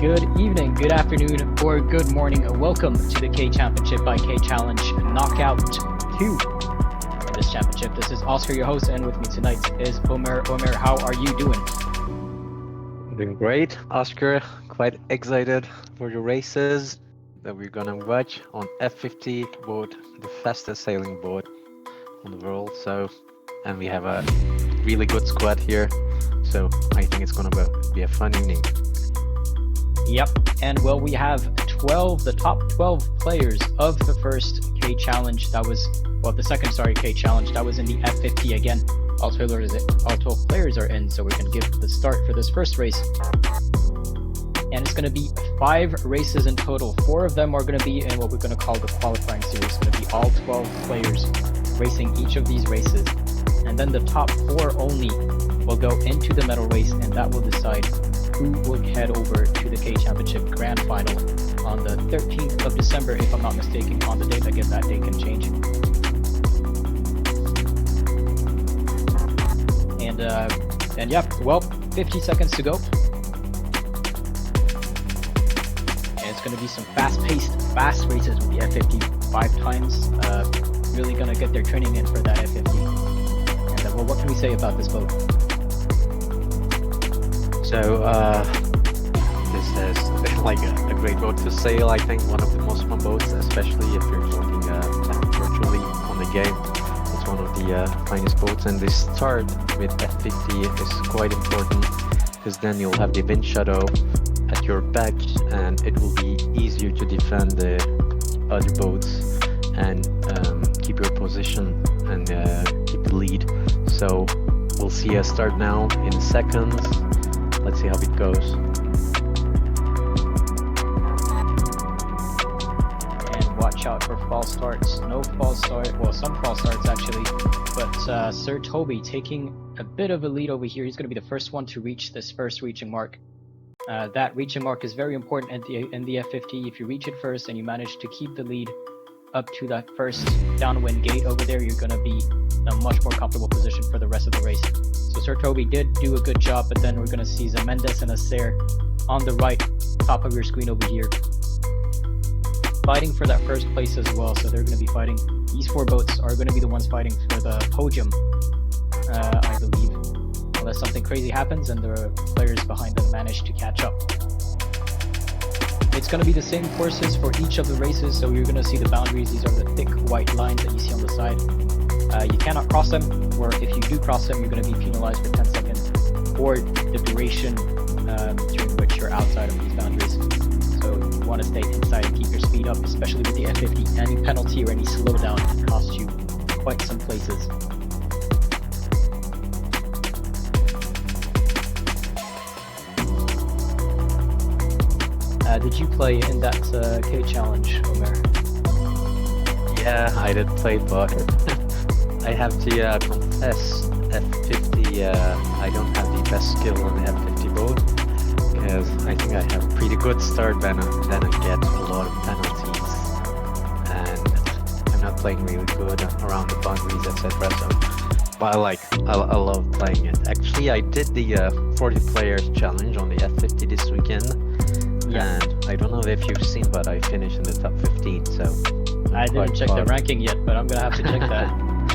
Good evening, good afternoon, or good morning. Welcome to the K Championship by K Challenge Knockout 2. In this championship, this is Oscar, your host, and with me tonight is Omer. Omer, how are you doing? Doing great, Oscar. Quite excited for the races that we're gonna watch on F50 boat, the fastest sailing boat on the world. And we have a really good squad here, so I think it's gonna be a fun evening. Yep, and well, we have the top 12 players of the first K Challenge. The second K Challenge. That was in the F50 again. All 12 players are in, so we can give the start for this first race. And it's going to be 5 races in total. 4 of them are going to be in what we're going to call the qualifying series. It's going to be all 12 players racing each of these races. And then the top 4 only will go into the medal race, and that will decide who will head over to the K Championship Grand Final on the 13th of December, if I'm not mistaken, on the date. I guess that date can change. And yeah, well, 50 seconds to go. And it's going to be some fast-paced, fast races with the F50 5 times. Really going to get their training in for that F50. And well, what can we say about this boat? So this is like a great boat to sail. I think one of the most fun boats, especially if you're looking virtually on the game. It's one of the finest boats, and this start with F50 is quite important because then you'll have the wind shadow at your back, and it will be easier to defend the other boats and keep your position and keep the lead. So we'll see a start now in seconds. Let's see how it goes. And watch out for false starts. No false start. Well, some false starts actually. But Sir Toby taking a bit of a lead over here. He's going to be the first one to reach this first reaching mark. That reaching mark is very important in the F50. If you reach it first and you manage to keep the lead up to that first downwind gate over there, you're going to be in a much more comfortable position for the rest of the race. So Sir Toby did do a good job, but then we're going to see Zemendes and Acer on the right top of your screen over here fighting for that first place as well. So they're going to be fighting. These 4 boats are going to be the ones fighting for the podium, I believe, unless something crazy happens and the players behind them manage to catch up. It's going to be the same courses for each of the races, so you're going to see the boundaries. These are the thick white lines that you see on the side. You cannot cross them, or if you do cross them, you're going to be penalized for 10 seconds, or the duration during which you're outside of these boundaries. So you want to stay inside and keep your speed up, especially with the F50. Any penalty or any slowdown can cost you quite some places. Did you play in that K Challenge, Omer? Yeah, I did play, but I have to confess, F50, I don't have the best skill on the F50 boat, because I think I have a pretty good start, then I get a lot of penalties, and I'm not playing really good around the boundaries, etc. So, but I love playing it. Actually, I did the 40 players challenge on the F50 this weekend. Yeah. And I don't know if you've seen, but I finished in the top 15, so I didn't check the ranking yet, but I'm gonna have to check that.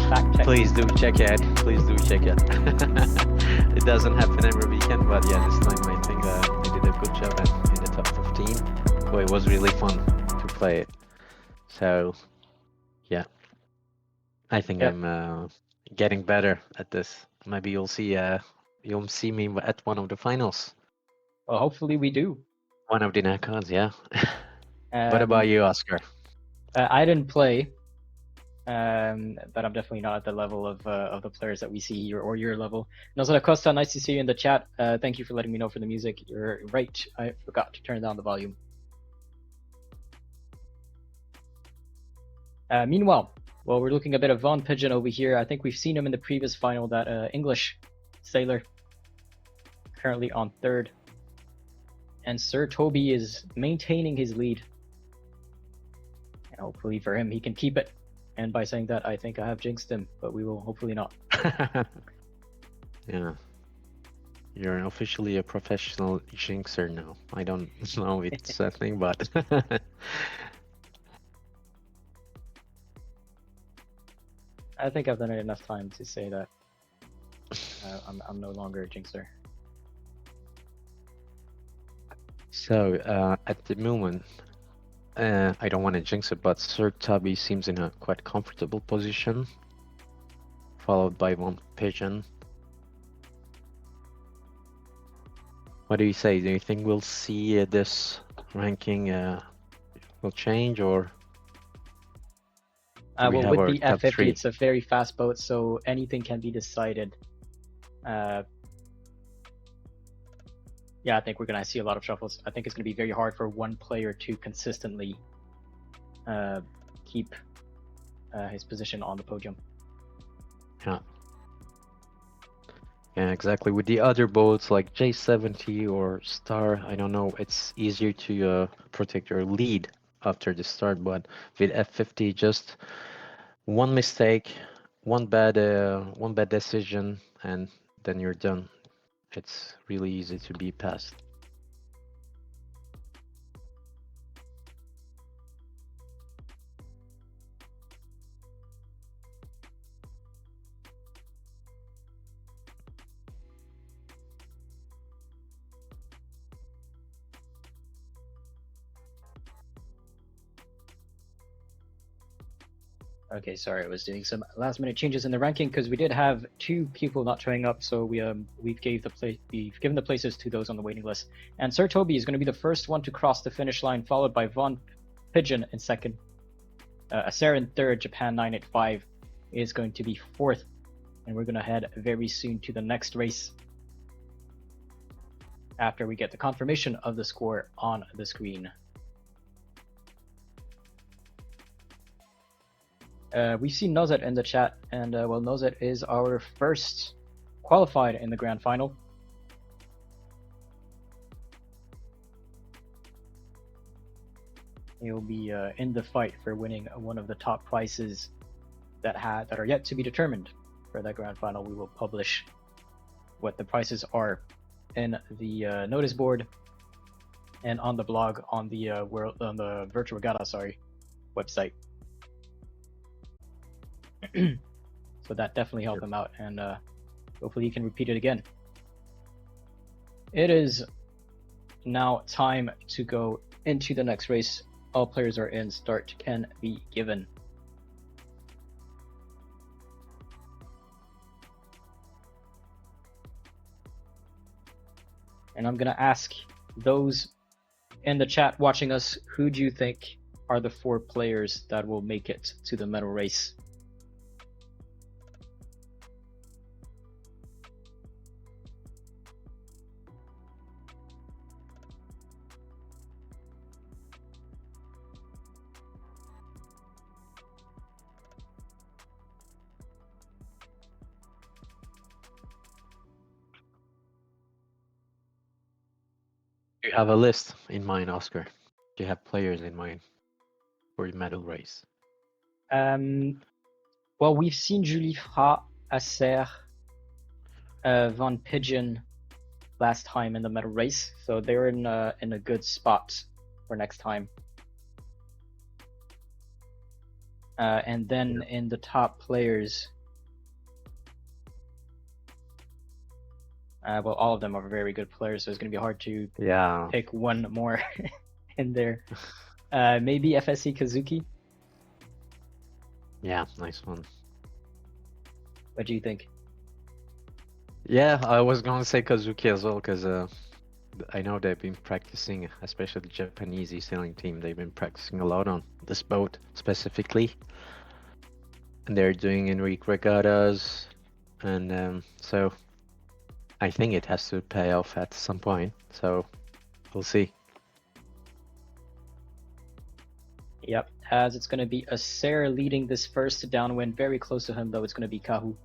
Fact check. Please do check it. Please do check it. It doesn't happen every weekend, but yeah, this time I think I did a good job in the top 15. So it was really fun to play it. So yeah, I think I'm getting better at this. Maybe you'll see me at one of the finals. Well, hopefully we do. One of the knockouts, yeah. What about you, Oscar? I didn't play, but I'm definitely not at the level of the players that we see here, or your level. Nozara Costa, nice to see you in the chat. Thank you for letting me know for the music. You're right, I forgot to turn down the volume. Meanwhile, well, we're looking a bit of Von Pigeon over here. I think we've seen him in the previous final, that English sailor, currently on 3rd. And Sir Toby is maintaining his lead. And hopefully for him, he can keep it. And by saying that, I think I have jinxed him, but we will hopefully not. Yeah. You're officially a professional jinxer now. I don't know if it's a thing, but I think I've done it enough time to say that I'm no longer a jinxer. so at the moment, I don't want to jinx it, but Sir Tubby seems in a quite comfortable position, followed by Von Pigeon. What do you say? Do you think we'll see this ranking will change, or do we Well, have with our the top F50, three? it's a very fast boat, so anything can be decided. Yeah, I think we're gonna see a lot of shuffles. I think it's gonna be very hard for one player to consistently keep his position on the podium. Yeah. Yeah, exactly. With the other boats like J70 or Star, I don't know, it's easier to protect your lead after the start, but with F50, just one mistake, one bad decision, and then you're done. It's really easy to be passed. Okay, sorry, I was doing some last minute changes in the ranking because we did have 2 people not showing up, so we've given the places to those on the waiting list. And Sir Toby is going to be the first one to cross the finish line, followed by Von Pigeon in second. Acer in third, Japan 985 is going to be fourth, and we're going to head very soon to the next race after we get the confirmation of the score on the screen. We've seen Nozet in the chat, and well, Nozet is our first qualified in the grand final. He'll be in the fight for winning one of the top prizes that are yet to be determined for that grand final. We will publish what the prices are in the notice board and on the blog on the Virtual Regatta website. So that definitely helped him out, and hopefully he can repeat it again. It is now time to go into the next race. All players are in. Start can be given. And I'm gonna ask those in the chat watching us, who do you think are the 4 players that will make it to the medal race? Do you have a list in mind, Oscar? Do you have players in mind for the medal race? Well, we've seen Julie Fra, Acer, Von Pigeon last time in the medal race, so they're in a good spot for next time. And then in the top players, well, all of them are very good players, so it's going to be hard to pick one more in there. Maybe FSC Kazuki? Yeah, nice one. What do you think? Yeah, I was going to say Kazuki as well, because I know they've been practicing, especially the Japanese sailing team. They've been practicing a lot on this boat specifically, and they're doing Enrique regattas, and so I think it has to pay off at some point. So we'll see. Yep, as it's going to be Acer leading this first downwind. Very close to him, though, it's going to be Kahu,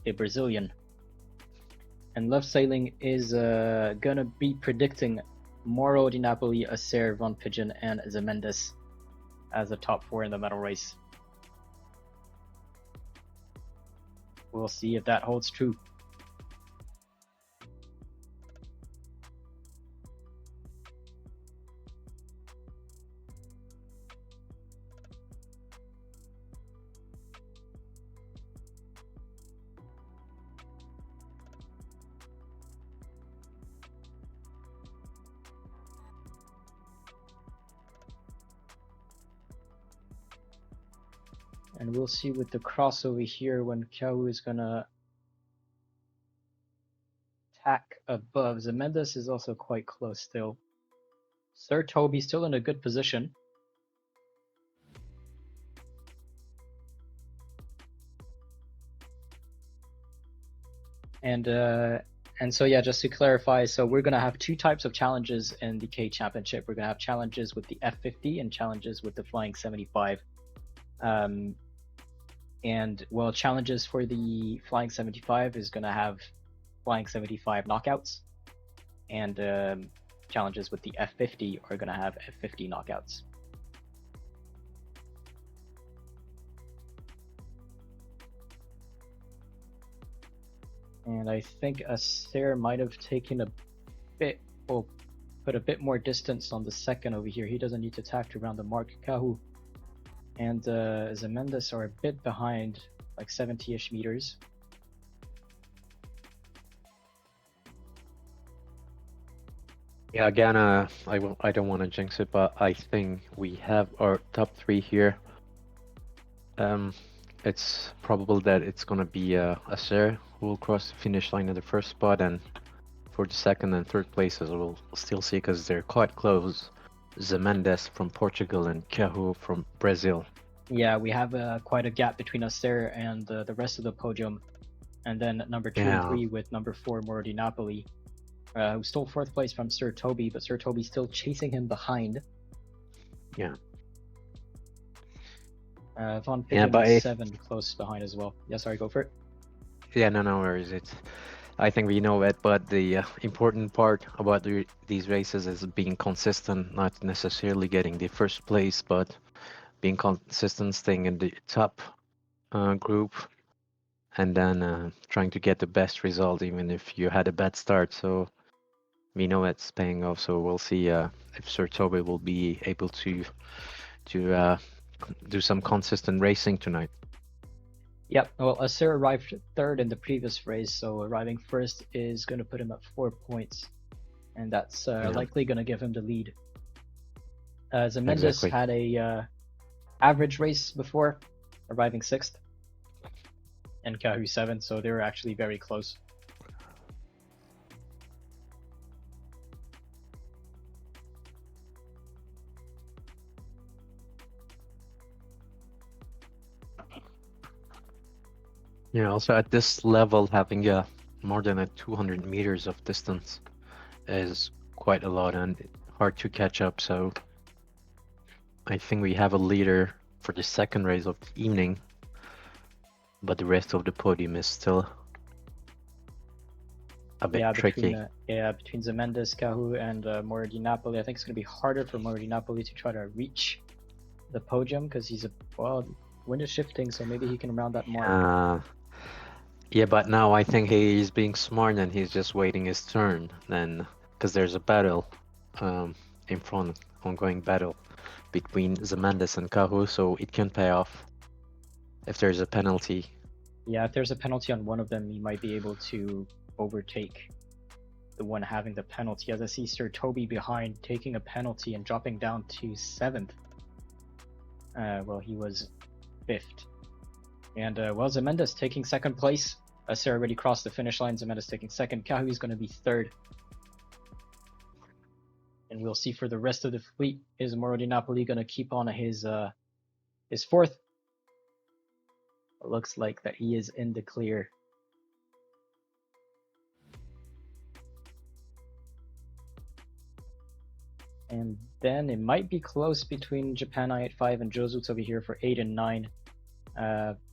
a Brazilian. And Love Sailing is going to be predicting Moro Di Napoli, Acer, Von Pigeon, and Zemendes as the top 4 in the medal race. We'll see if that holds true. And we'll see with the crossover here when Kahu is gonna attack above. Zemendes is also quite close still. Sir Toby still in a good position. And so yeah, just to clarify, so we're gonna have two types of challenges in the K Championship. We're gonna have challenges with the F50 and challenges with the Flying 75. And well, challenges for the Flying 75 is gonna have Flying 75 knockouts, and challenges with the F50 are gonna have F50 knockouts. And I think Acer might have taken a bit, well, put a bit more distance on the second over here. He doesn't need to attack around the mark. Kahu and Zemendes are a bit behind, like 70-ish meters. Yeah, again, I don't want to jinx it, but I think we have our top 3 here. It's probable that it's gonna be Acer who will cross the finish line in the first spot, and for the second and third places we'll still see, because they're quite close. Zemendes from Portugal and Kahu from Brazil. Yeah, we have quite a gap between Acer and the rest of the podium. And then number 2 and 3 with number 4, Moro Di Napoli, who stole 4th place from Sir Toby, but Sir Toby's still chasing him behind. Yeah. Von Pigeon is 7 close behind as well. Yeah, sorry, go for it. Yeah, no worries. I think we know it, but the important part about these races is being consistent, not necessarily getting the first place, but being consistent, staying in the top group, and then trying to get the best result, even if you had a bad start. So we know it's paying off. So we'll see if Sir Toby will be able to do some consistent racing tonight. Yep. Well, Acer arrived 3rd in the previous race, so arriving 1st is going to put him at 4 points, and that's likely going to give him the lead. Zemendes had a average race before, arriving 6th, and Kahu 7th, so they were actually very close. Yeah, also at this level, having more than 200 meters of distance is quite a lot and hard to catch up. So I think we have a leader for the second race of the evening, but the rest of the podium is still a bit tricky. Between Zemendes, Kahu, and Moro Di Napoli, I think it's going to be harder for Moro Di Napoli to try to reach the podium, because he's wind is shifting, so maybe he can round that more. Yeah, but now I think he's being smart and he's just waiting his turn then, because there's a battle in front, ongoing battle between Zemendes and Kahu, so it can pay off if there's a penalty. Yeah, if there's a penalty on one of them, he might be able to overtake the one having the penalty. As I see Sir Toby behind, taking a penalty and dropping down to 7th. Well, he was 5th. And Zemendes taking 2nd place. Acer already crossed the finish line. Zemendes taking 2nd. Kahu is going to be 3rd. And we'll see for the rest of the fleet, is Moro Di Napoli going to keep on his 4th? It looks like that he is in the clear. And then it might be close between Japan 985 and Josutsu over here for 8 and 9.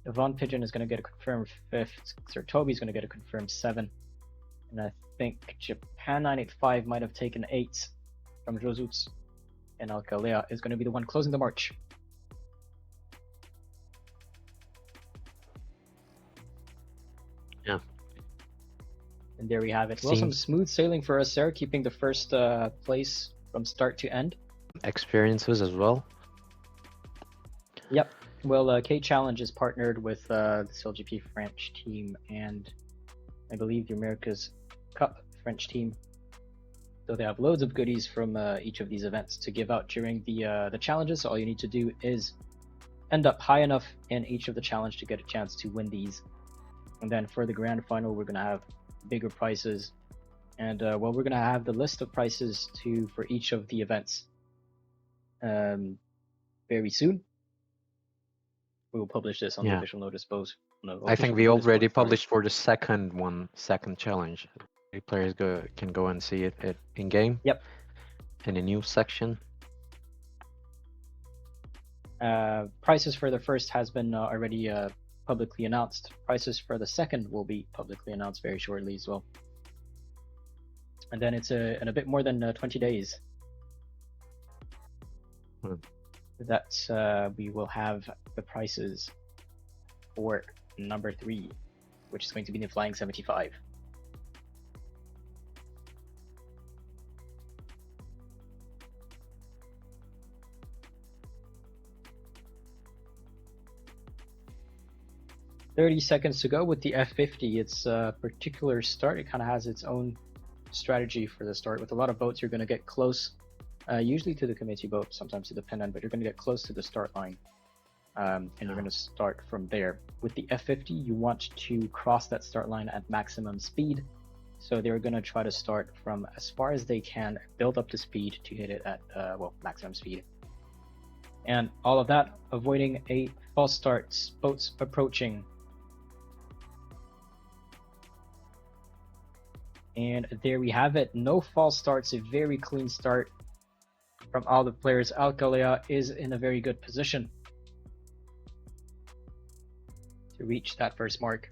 Von Pigeon is going to get a confirmed 5th. Sir Toby's going to get a confirmed 7. And I think Japan 985 might have taken 8 from Josutsu. And Alcalea is going to be the one closing the march. Yeah. And there we have it. Well, some smooth sailing for Acer, keeping the first place from start to end. Experiences as well. Yep. Well, K Challenge is partnered with the CLGP French team and I believe the America's Cup French team. So they have loads of goodies from each of these events to give out during the challenges. So all you need to do is end up high enough in each of the challenge to get a chance to win these. And then for the grand final, we're going to have bigger prizes. And well, we're going to have the list of prices for each of the events very soon. We will publish this on the official notice post. No, I think we already published for the second challenge. The players can go and see it in game. Yep. In the news section. Prices for the first has been already publicly announced. Prices for the second will be publicly announced very shortly as well. And then it's in a bit more than 20 days that we will have the prices for number 3, which is going to be the Flying 75. "30 seconds to go with the F50. It's a particular start. It kind of has its own strategy for the start. With a lot of boats, you're going to get close, usually to the committee boat, sometimes to the pennant, but you're going to get close to the start line, and you're going to start from there. With the F50, you want to cross that start line at maximum speed, so they're going to try to start from as far as they can, build up the speed to hit it at maximum speed. And all of that, avoiding a false start, boats approaching. And there we have it. No false starts, a very clean start from all the players. Alcalá is in a very good position to reach that first mark.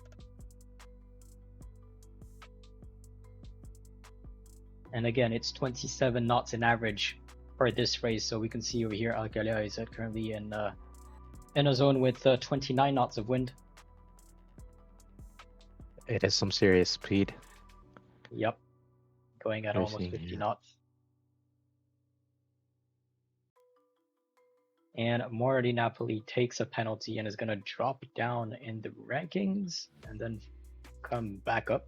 And again, it's 27 knots in average for this race. So we can see over here, Alcalá is currently in a zone with 29 knots of wind. It is some serious speed. Yep, going at almost 50 knots. And Mora di Napoli takes a penalty and is going to drop down in the rankings and then come back up.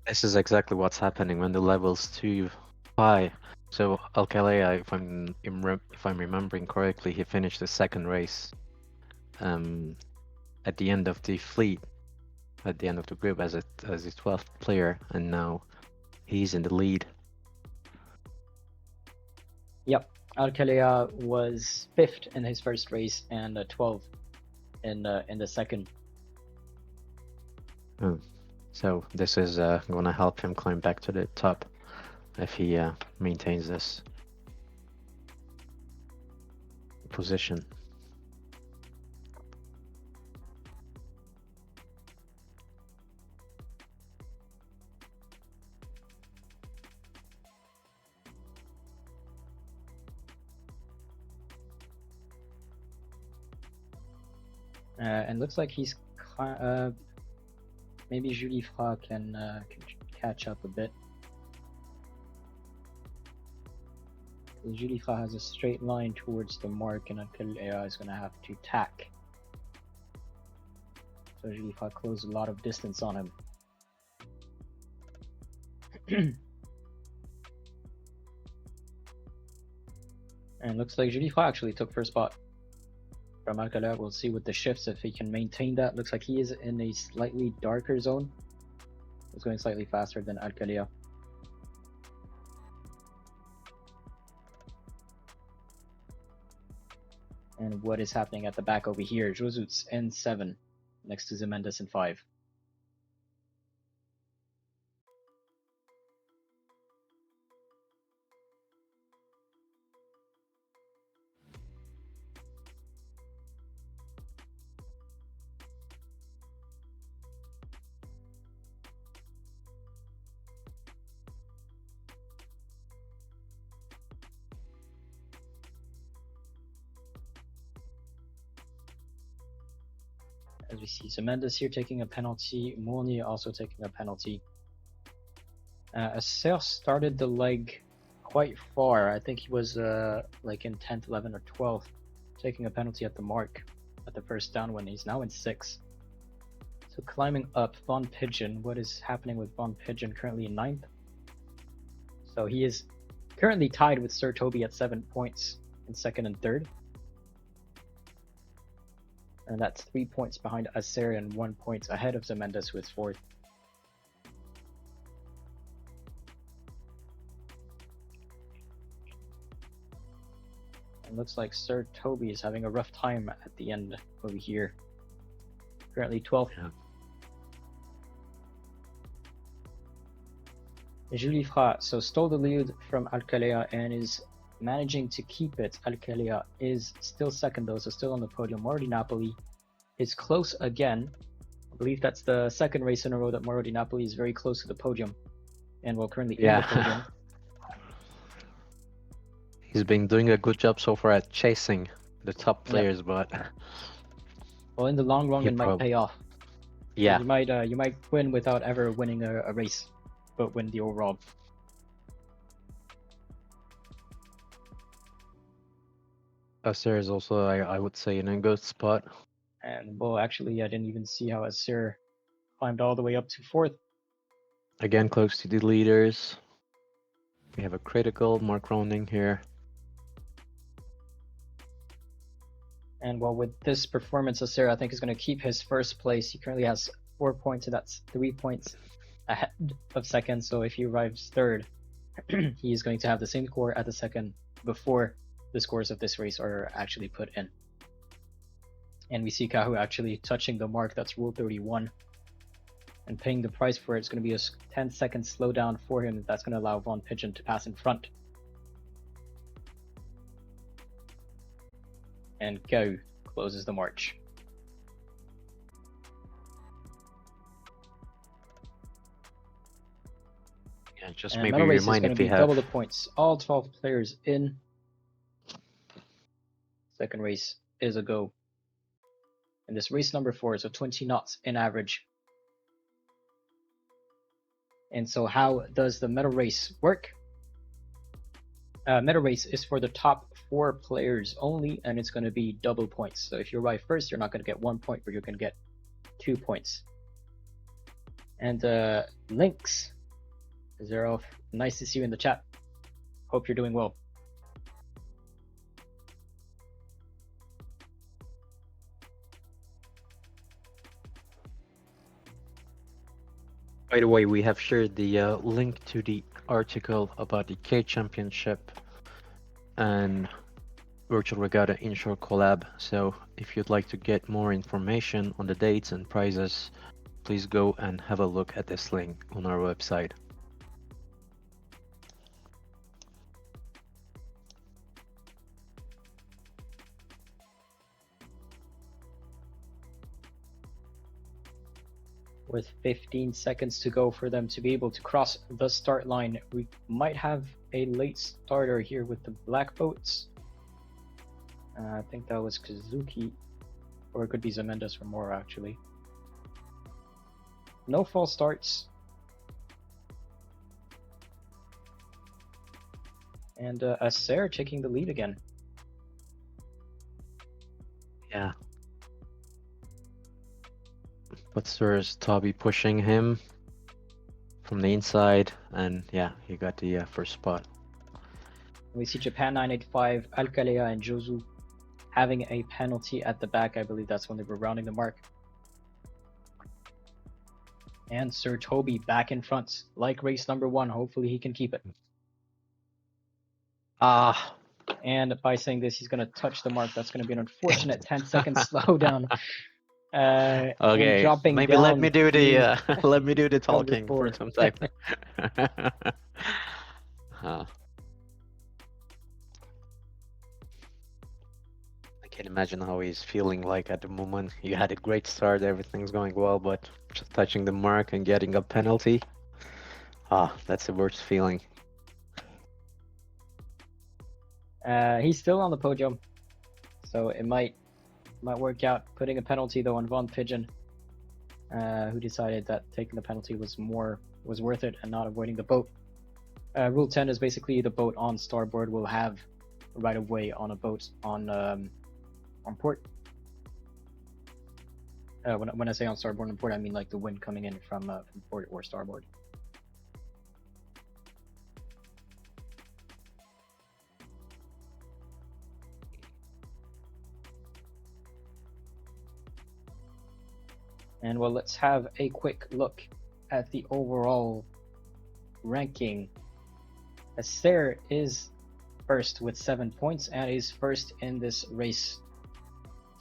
This is exactly what's happening when the level's too high. So Alcalá, if I'm remembering correctly, he finished the second race at the end of the fleet, at the end of the group as a 12th player, and now he's in the lead. Yep, Alcalá was 5th in his first race and 12th in the second. So this is going to help him climb back to the top if he maintains this position. And looks like he's maybe Julifra can catch up a bit. Julifra has a straight line towards the mark, and Alcalá is going to have to tack. So Julifra closed a lot of distance on him. And looks like Julifra actually took first spot from Alcalá. We'll see with the shifts if he can maintain that. Looks like he is in a slightly darker zone. He's going slightly faster than Alcalá. And what is happening at the back over here? Josuts in 7, next to Zemendas in 5. As we see Zemendas here taking a penalty, Mournier also taking a penalty. Acer started the leg quite far. I think he was like in 10th, 11th, or 12th, taking a penalty at the mark at the first downwind. He's now in 6th. So climbing up, Von Pigeon. What is happening with Von Pigeon? Currently in 9th. So he is currently tied with Sir Toby at 7 points in 2nd and 3rd. And that's 3 points behind Acer and 1 point ahead of Zemendas, who is fourth. It looks like Sir Toby is having a rough time at the end over here. Currently 12th. Yeah. Julie Fra so stole the lead from Alcalea and is managing to keep it. Alcalea is still second though, so still on the podium. Mauro Di Napoli is close again. I believe that's the second race in a row that Mauro Di Napoli is very close to the podium. And well, currently in the podium. He's been doing a good job so far at chasing the top players, but well, in the long run, it might pay off. Yeah, you might win without ever winning a race, but win the overall. Acer is also, I would say, in a good spot. And well, actually, I didn't even see how Acer climbed all the way up to fourth. Again, close to the leaders. We have a critical Mark Roning here. And well, with this performance, Acer, I think, is going to keep his first place. He currently has 4 points, so that's 3 points ahead of second. So if he arrives third, he is going to have the same score at the second before the scores of this race are actually put in. And we see Kahu actually touching the mark. That's Rule 31. And paying the price for it. It's going to be a 10-second slowdown for him. That's going to allow Von Pigeon to pass in front. And Kahu closes the march. Yeah, just and maybe Metal Race remind is if going to we be have double the points. All 12 players in. Second race is a go. And this race number 4 is so 20 knots in average. And so how does the medal race work? Medal race is for the top 4 players only, and it's going to be double points. So if you arrive first, you're not going to get 1 point, but you're going to get 2 points. And Lynx, Zerov, nice to see you in the chat. Hope you're doing well. By the way, we have shared the link to the article about the K Championship and Virtual Regatta Inshore collab. So if you'd like to get more information on the dates and prizes, please go and have a look at this link on our website. With 15 seconds to go for them to be able to cross the start line, we might have a late starter here with the black boats. I think that was Kazuki, or it could be Zemendas or more actually. No false starts. And Acer taking the lead again. Yeah. But there's Toby pushing him from the inside, and yeah, he got the first spot. We see Japan 985, Alcalea, and Josu having a penalty at the back. I believe that's when they were rounding the mark. And Sir Toby back in front, like race number 1. Hopefully he can keep it. And by saying this, he's going to touch the mark. That's going to be an unfortunate 10-second slowdown. Okay, maybe let me do the let me do the talking for some time. I can imagine how he's feeling like at the moment. You had a great start, everything's going well, but just touching the mark and getting a penalty, that's the worst feeling. He's still on the podium, so it might work out. Putting a penalty though on Von Pigeon, who decided that taking the penalty was worth it and not avoiding the boat. Rule 10 is basically the boat on starboard will have right of way on a boat on port. When I say on starboard and port, I mean like the wind coming in from port or starboard. And well, let's have a quick look at the overall ranking. Acer is first with 7 points and is first in this race.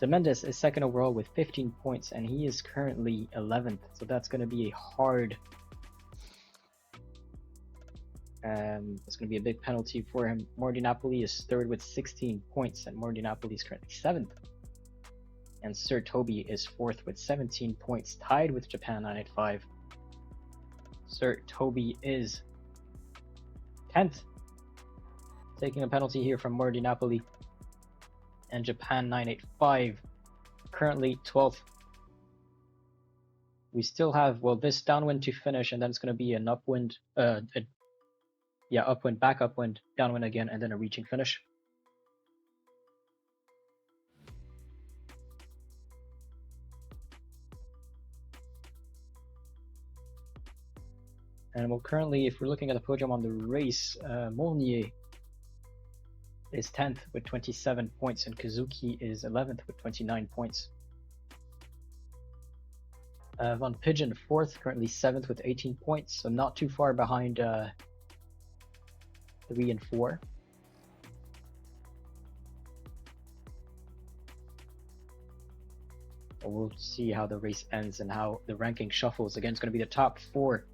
Zemendes is second overall with 15 points and he is currently 11th, so that's going to be a hard it's going to be a big penalty for him. Mordi Napoli is third with 16 points and Mordi Napoli is currently 7th. And Sir Toby is fourth with 17 points, tied with Japan 985. Sir Toby is 10th, taking a penalty here from Mordi Napoli. And Japan 985 currently 12th. We still have, well, this downwind to finish, and then it's going to be an upwind, upwind, back upwind, downwind again, and then a reaching finish. And well, currently, if we're looking at the podium on the race, Molnier is 10th with 27 points, and Kazuki is 11th with 29 points. Von Pigeon 4th, currently 7th with 18 points, so not too far behind 3 and 4. But we'll see how the race ends and how the ranking shuffles. Again, it's going to be the top 4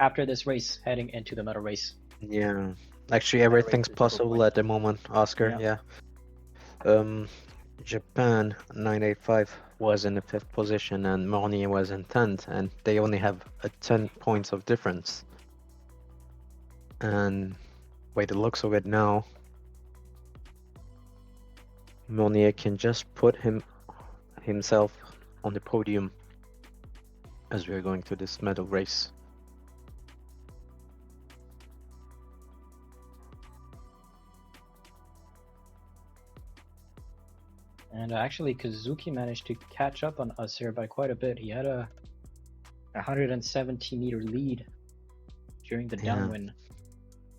after this race heading into the medal race. Yeah, actually everything's possible at the moment, Oscar. Yeah. Japan 985 was in the 5th position and Mornier was in 10th, and they only have a 10 points of difference. And by the looks of it now, Mornier can just put himself on the podium as we are going to this medal race. And actually, Kazuki managed to catch up on us here by quite a bit. He had a 170 meter lead during the downwind.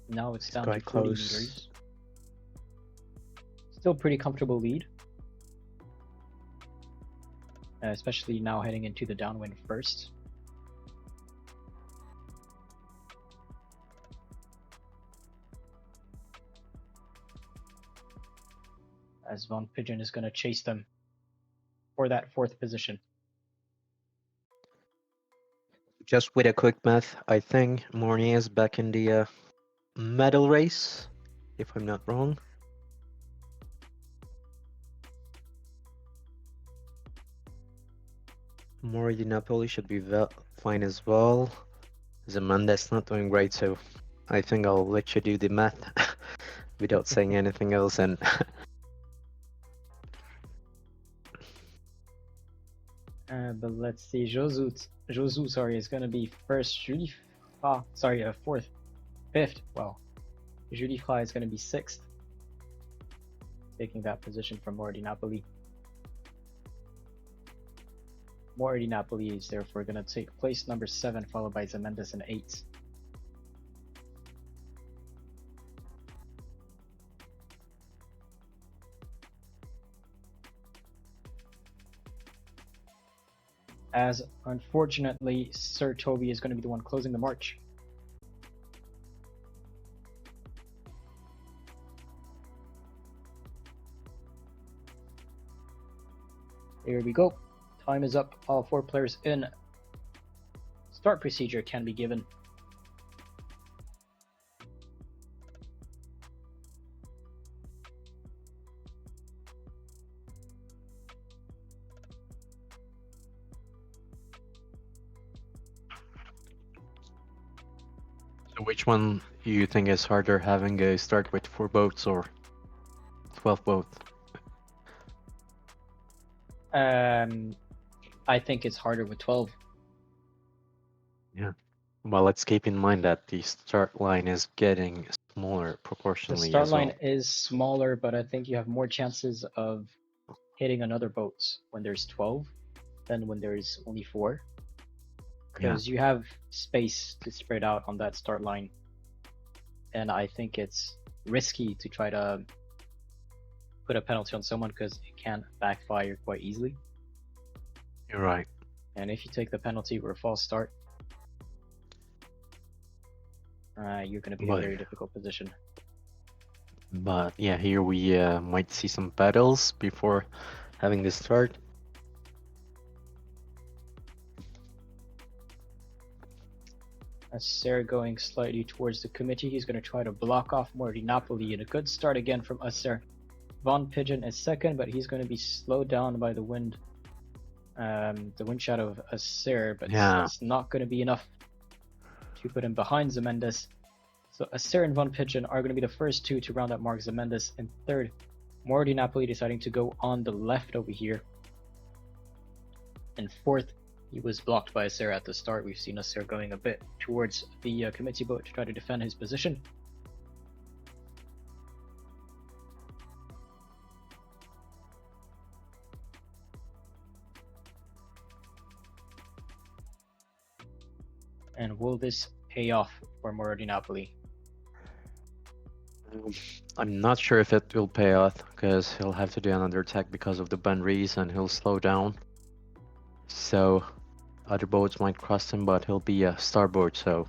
Now it's down to 40 meters. Still pretty comfortable lead. Especially now heading into the downwind first. As Von Pigeon is going to chase them for that 4th position. Just with a quick math, I think Mornier is back in the medal race, if I'm not wrong. Mordi Napoli should be fine as well. Zemendes not doing great, so I think I'll let you do the math without saying anything else. And but let's see, Josu, sorry, is going to be first. Fourth, 5th. Well, Julie Fra is going to be 6th, taking that position from Mordi Napoli. Mordi Napoli is therefore going to take place number 7, followed by Zemendes in 8. As unfortunately, Sir Toby is going to be the one closing the march. Here we go. Time is up. All 4 players in. Start procedure can be given. so which one do you think is harder, having a start with 4 boats or 12 boats? I think it's harder with 12. Yeah. Well, let's keep in mind that the start line is getting smaller The proportionally start as well. line is smaller, but I think you have more chances of hitting another boat when there's 12 than when there's only 4. Because you have space to spread out on that start line. And I think it's risky to try to put a penalty on someone because it can backfire quite easily. You're right. And if you take the penalty or a false start, you're going to be in a very difficult position. But yeah, here we might see some battles before having this start. Acer going slightly towards the committee. He's going to try to block off Morty Napoli, and a good start again from Acer. Von Pigeon is second, but he's going to be slowed down by the wind shadow of Acer, but it's not going to be enough to put him behind Zemendes. So Acer and Von Pigeon are going to be the first two to round up Mark Zemendes. And third, Morty Napoli deciding to go on the left over here. And fourth, he was blocked by Acer at the start. We've seen Acer going a bit towards the committee boat to try to defend his position. And will this pay off for Morty Napoli? I'm not sure if it will pay off, because he'll have to do another attack because of the Banries and he'll slow down. So other boats might cross him, but he'll be a starboard, so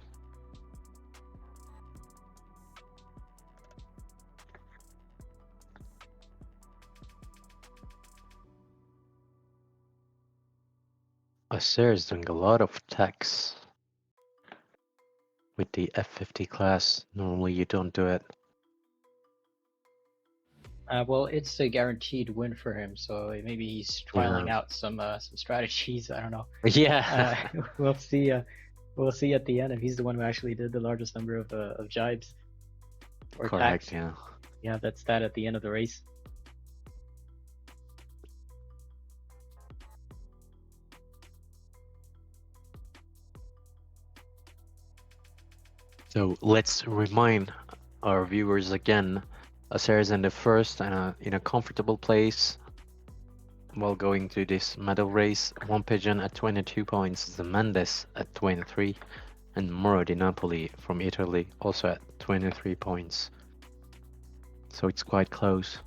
Acer is doing a lot of attacks with the F50 class. Normally you don't do it. Well, it's a guaranteed win for him, so maybe he's trialing out some strategies. I don't know. Yeah. We'll see. We'll see at the end if he's the one who actually did the largest number of jibes. Or correct. attacks. Yeah. Yeah, that's that at the end of the race. So let's remind our viewers again. Acer is in the first and in a comfortable place while going to this medal race. Von Pigeon at 22 points, Zemendes at 23, and Moro di Napoli from Italy also at 23 points. So it's quite close.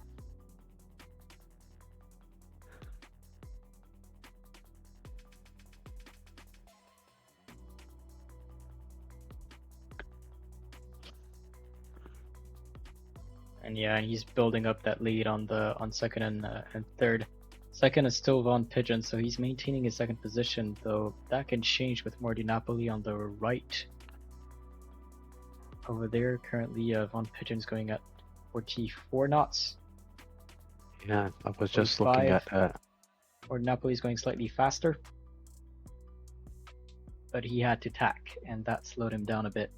And yeah, he's building up that lead on second and third. Second is still Von Pigeon, so he's maintaining his second position, though that can change with Morty Napoli on the right. Over there, currently Von Pigeon's going at 44 knots. Yeah, I was just looking at that. Morty Napoli's going slightly faster, but he had to tack, and that slowed him down a bit.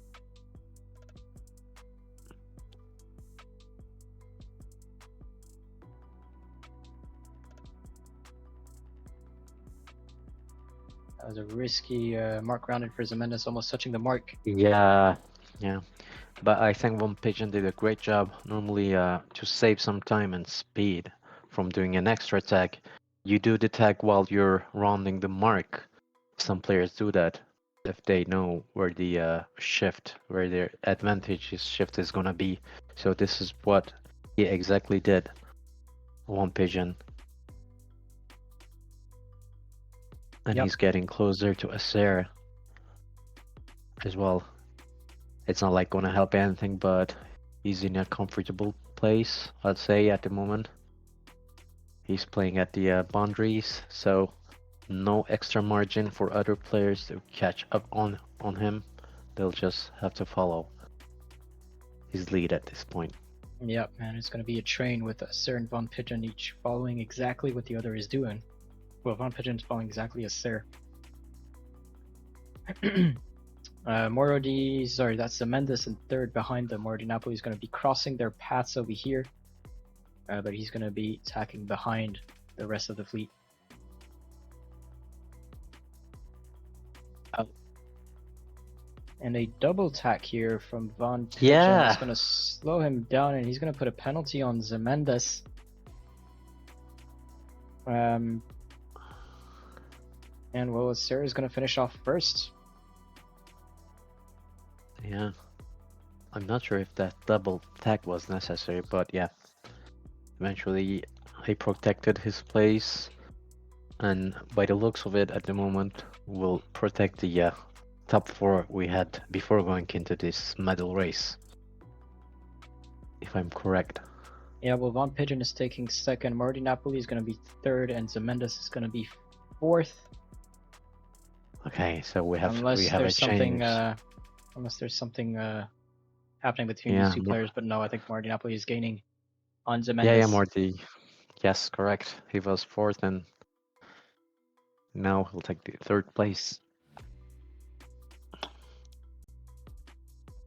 That was a risky mark rounded for Zemendes, almost touching the mark. Yeah. But I think Von Pigeon did a great job. Normally, to save some time and speed from doing an extra attack, you do the tag while you're rounding the mark. Some players do that if they know where the where their advantage shift is gonna be. So this is what he exactly did. Von Pigeon. And he's getting closer to Acer as well. It's not like gonna help anything, but he's in a comfortable place, I'd say, at the moment. He's playing at the boundaries, so no extra margin for other players to catch up on him. They'll just have to follow his lead at this point. Yep, and it's going to be a train with Acer and Von Pigeon each following exactly what the other is doing. Well, Von Pigeon's following exactly Acer. That's Zemendes in third behind them. Moro di Napoli is going to be crossing their paths over here, but he's going to be attacking behind the rest of the fleet. And a double tack here from Von Pigeon is going to slow him down, and he's going to put a penalty on Zemendes. And well, Acer is going to finish off first. Yeah, I'm not sure if that double tack was necessary, but yeah, eventually he protected his place and by the looks of it, at the moment, we'll protect the top 4 we had before going into this medal race. If I'm correct. Yeah, well, Von Pigeon is taking second. Marty Napoli is going to be third, and Zemendes is going to be fourth. Okay, so we have Unless a there's something, change. happening between Yeah, these two players, but no, I think Marty Napoli is gaining on Zemendes. Yeah, Marty. Yes, correct. He was fourth, and now he'll take the third place.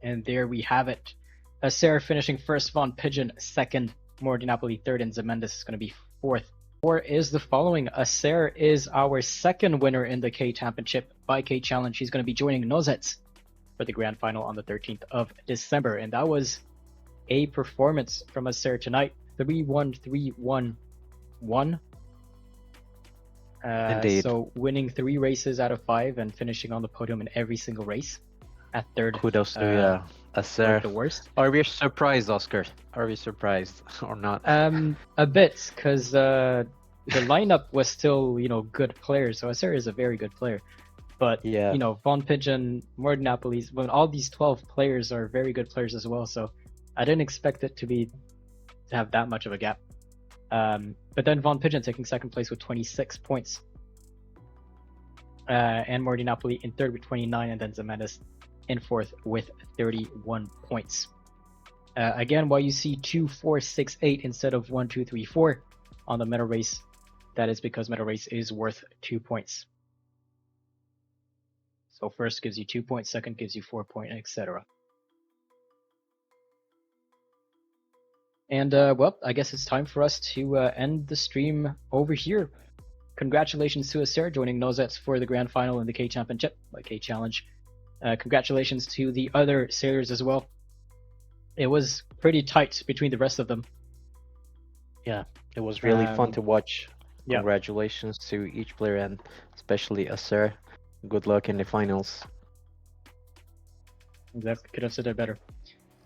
And there we have it. Acer finishing first, Von Pigeon second, Marty Napoli third, and Zemendes is going to be fourth. 4 is the following. Acer is our second winner in the K Championship by K Challenge. He's going to be joining Nozets for the grand final on the 13th of December. And that was a performance from Acer tonight. 3-1-3-1-1. Indeed. So winning 3 races out of 5 and finishing on the podium in every single race at third. Kudos to Acer. The worst. Are we surprised, Oscar? Are we surprised or not? A bit, because the lineup was still, good players. So Acer is a very good player. But, Yeah. Von Pigeon, Martin Napoli's, all these 12 players are very good players as well. So I didn't expect it to have that much of a gap. But then Von Pigeon taking second place with 26 points. And Marty Napoli in third with 29, and then Zemendes in fourth with 31 points. Again, while you see 2, 4, 6, 8 instead of 1, 2, 3, 4 on the medal race, that is because medal race is worth 2 points. So first gives you 2 points, second gives you 4 points, etc. And I guess it's time for us to end the stream over here. Congratulations to Acer joining Nozets for the grand final in the K Championship, like K Challenge. Congratulations to the other sailors as well. It was pretty tight between the rest of them. Yeah, it was really fun to watch. Yeah. Congratulations to each player, and especially Acer. Good luck in the finals. Exactly, could have said it better.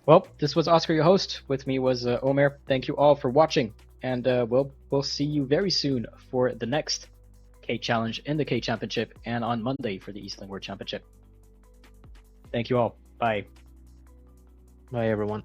Well, this was Oscar, your host. With me was Omer. Thank you all for watching, and we'll see you very soon for the next K Challenge in the K Championship, and on Monday for the Eastland World Championship. Thank you all. Bye. Bye, everyone.